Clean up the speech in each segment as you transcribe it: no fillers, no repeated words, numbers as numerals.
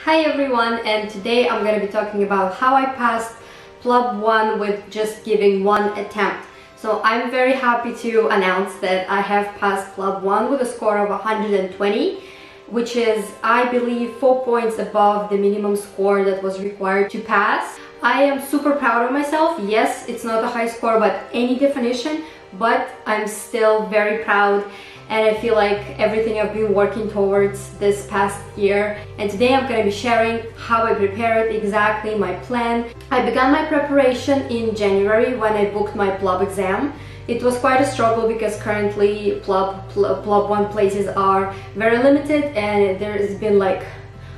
Hi everyone, and today I'm going to be talking about how I passed PLAB 1 with just giving one attempt. So I'm very happy to announce that I have passed PLAB 1 with a score of 120, which is, I believe, 4 points above the minimum score that was required to pass. I am super proud of myself. Yes, it's not a high score by any definition, but I'm still very proud. And I feel like everything I've been working towards this past year. And today I'm going to be sharing how I prepared, exactly my plan. I began my preparation in January when I booked my PLAB exam. It was quite a struggle because currently PLAB 1 places are very limited and there has been like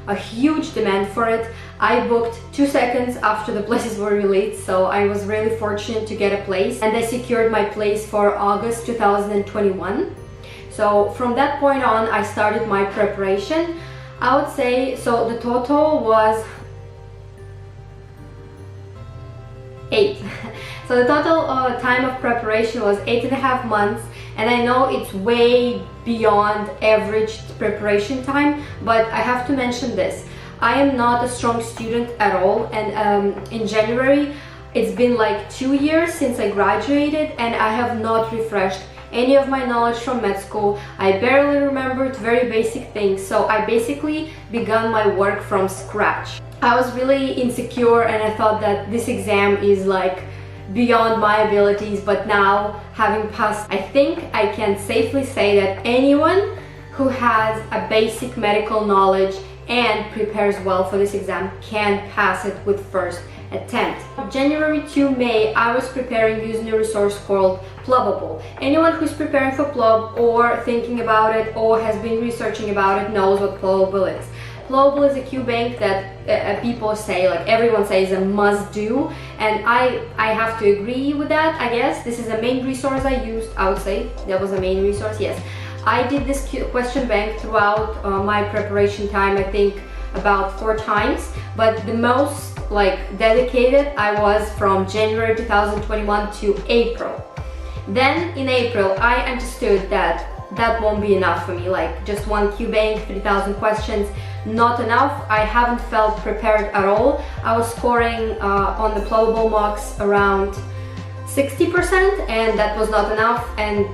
a huge demand for it. I booked 2 seconds after the places were released, so I was really fortunate to get a place, and I secured my place for August 2021. So from that point on, I started my preparation. I would say, so the total was 8. So the total time of preparation was 8.5 months, and I know it's way beyond average preparation time, but I have to mention this. I am not a strong student at all, and in January, it's been like 2 years since I graduated, and I have not refreshed any of my knowledge from med school. I barely remembered very basic things, so I basically began my work from scratch. I was really insecure and I thought that this exam is like beyond my abilities, but now having passed, I think I can safely say that anyone who has a basic medical knowledge and prepares well for this exam can pass it with first attempt. January to May, I was preparing using a resource called Pluggable. Anyone who's preparing for PLAB or thinking about it or has been researching about it knows what Pluggable is. Pluggable is a Qbank that people say, like everyone says, a must-do, and I have to agree with that. I guess this is a main resource I used. I would say that was a main resource. Yes, I did this question bank throughout my preparation time. I think about 4 times, but the most dedicated I was from January 2021 to April. Then in April I understood that that won't be enough for me, like just one Qbank, 3,000 questions, not enough. I haven't felt prepared at all. I was scoring on the Pluggable mocks around 60%, and that was not enough, and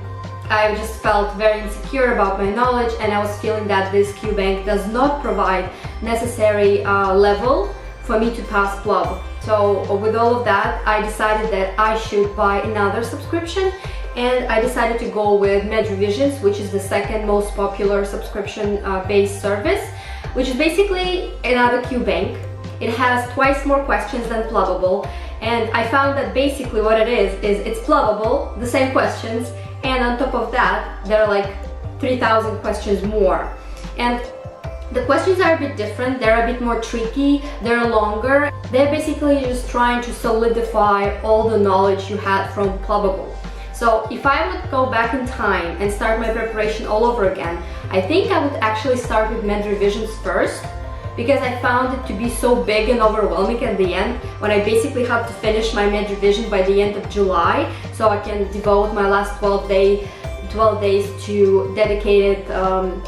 I just felt very insecure about my knowledge, and I was feeling that this Qbank does not provide necessary level for me to pass PLAB. So with all of that, I decided that I should buy another subscription, and I decided to go with Metrovisions, which is the second most popular subscription based service, which is basically another Qbank. It has twice more questions than Pluggable, and I found that basically what it is it's Pluggable, the same questions, and on top of that there are like 3,000 questions more. And the questions are a bit different, they're a bit more tricky, they're longer. They're basically just trying to solidify all the knowledge you had from Pluggable. So if I would go back in time and start my preparation all over again, I think I would actually start with Metrovisions first, because I found it to be so big and overwhelming at the end, when I basically had to finish my Metrovision by the end of July, so I can devote my last 12 days to dedicated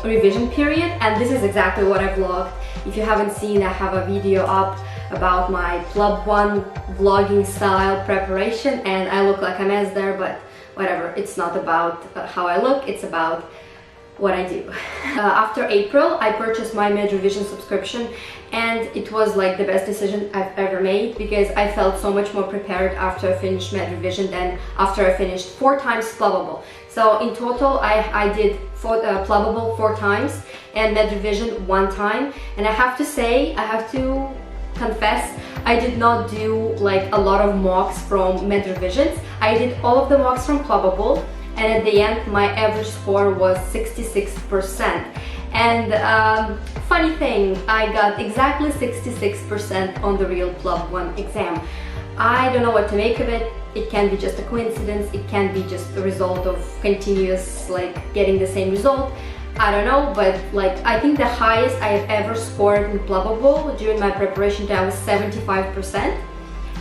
revision period. And this is exactly what I vlogged. If you haven't seen, I have a video up about my PLAB 1 vlogging style preparation, and I look like a mess there, but whatever, it's not about how I look, it's about what I do. After April, I purchased my Metrovision subscription, and it was like the best decision I've ever made, because I felt so much more prepared after I finished Metrovision than after I finished 4 times Pluggable. So in total, I did Pluggable 4 times and Metrovision 1 time, and I have to say, I have to confess, I did not do like a lot of mocks from Metrovisions. I did all of the mocks from Pluggable, and at the end my average score was 66%. And funny thing, I got exactly 66% on the real PLAB 1 exam. I don't know what to make of it. It can be just a coincidence, it can be just the result of continuous getting the same result. I don't know, but I think the highest I have ever scored in Pluggable during my preparation time was 75%,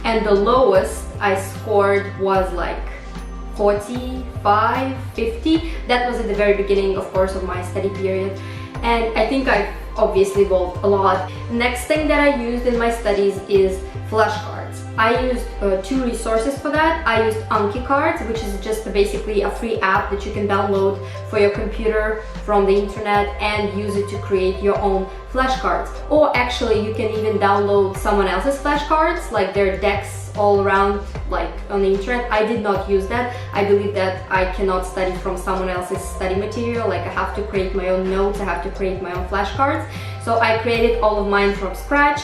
and the lowest I scored was 45, 50. That was at the very beginning, of course, of my study period. And I think I've obviously evolved a lot. Next thing that I used in my studies is flashcards. I used two resources for that. I used Qbank, which is just basically a free app that you can download for your computer from the internet and use it to create your own flashcards. Or actually you can even download someone else's flashcards, like their decks all around, like on the internet. I did not use that. I believe that I cannot study from someone else's study material. Like I have to create my own notes, I have to create my own flashcards. So I created all of mine from scratch,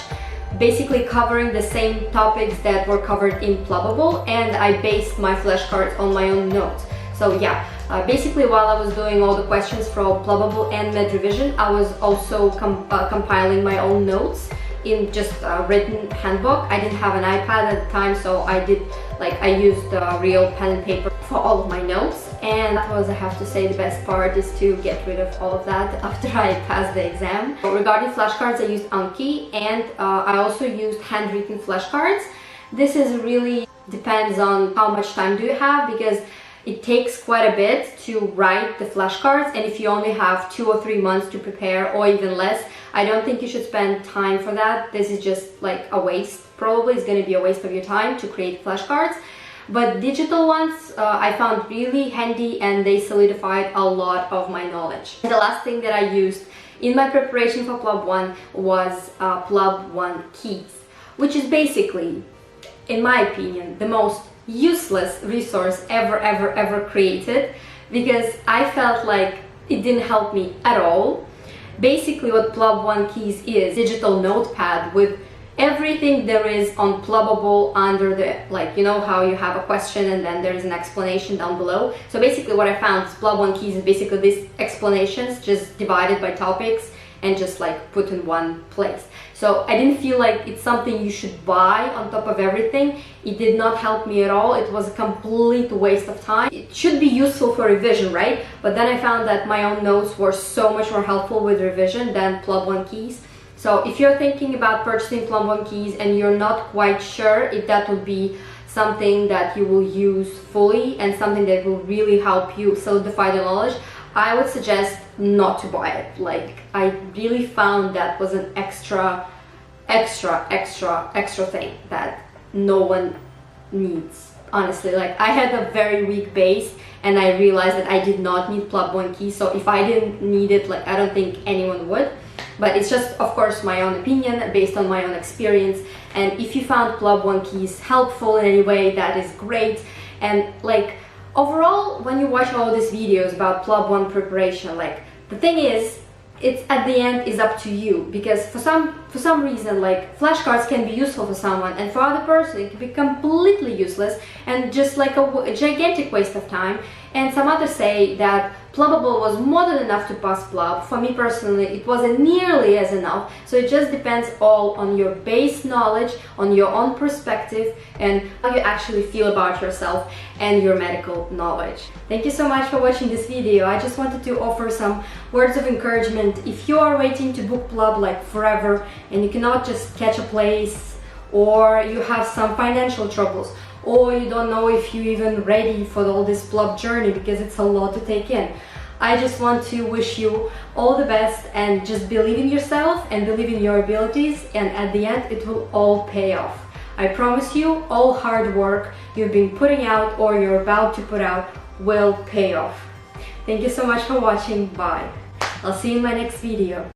basically covering the same topics that were covered in Plubbable, and I based my flashcards on my own notes. So yeah, basically while I was doing all the questions from Plubbable and Metrovision, I was also compiling my own notes in just a written handbook. I didn't have an iPad at the time, so I used real pen and paper for all of my notes. And that was, I have to say, the best part is to get rid of all of that after I passed the exam. Regarding flashcards, I used Anki, and I also used handwritten flashcards. This is really depends on how much time do you have, because it takes quite a bit to write the flashcards, and if you only have 2 or 3 months to prepare, or even less, I don't think you should spend time for that. This is just like a waste. Probably it's going to be a waste of your time to create flashcards. But digital ones I found really handy, and they solidified a lot of my knowledge. And the last thing that I used in my preparation for PLAB 1 was PLAB One Keys, which is basically, in my opinion, the most useless resource ever created, because I felt like it didn't help me at all. Basically what PLAB One Keys is, digital notepad with everything there is on Plubbable under the, like, you know how you have a question and then there is an explanation down below. So basically what I found is PLAB One Keys is basically these explanations just divided by topics and just like put in one place. So I didn't feel like it's something you should buy on top of everything. It did not help me at all. It was a complete waste of time. It should be useful for revision, right? But then I found that my own notes were so much more helpful with revision than PLAB One Keys. So if you're thinking about purchasing PLAB One Keys and you're not quite sure if that would be something that you will use fully and something that will really help you solidify the knowledge, I would suggest not to buy it. Like, I really found that was an extra thing that no one needs. Honestly, like, I had a very weak base and I realized that I did not need PLAB One Keys. So if I didn't need it, like, I don't think anyone would. But it's just, of course, my own opinion based on my own experience. And if you found PLAB One Keys helpful in any way, that is great. And like, overall, when you watch all these videos about PLAB 1 preparation, like, the thing is, it's at the end is up to you, because for some reason, like, flashcards can be useful for someone, and for other person it can be completely useless and just like a gigantic waste of time. And some others say that Plubbable was more than enough to pass PLAB. For me personally, it wasn't nearly as enough. So it just depends all on your base knowledge, on your own perspective, and how you actually feel about yourself and your medical knowledge. Thank you so much for watching this video. I just wanted to offer some words of encouragement. If you are waiting to book PLAB like forever and you cannot just catch a place, or you have some financial troubles, or you don't know if you're even ready for all this PLAB journey because it's a lot to take in, I just want to wish you all the best, and just believe in yourself and believe in your abilities, and at the end it will all pay off. I promise you, all hard work you've been putting out or you're about to put out will pay off. Thank you so much for watching. Bye. I'll see you in my next video.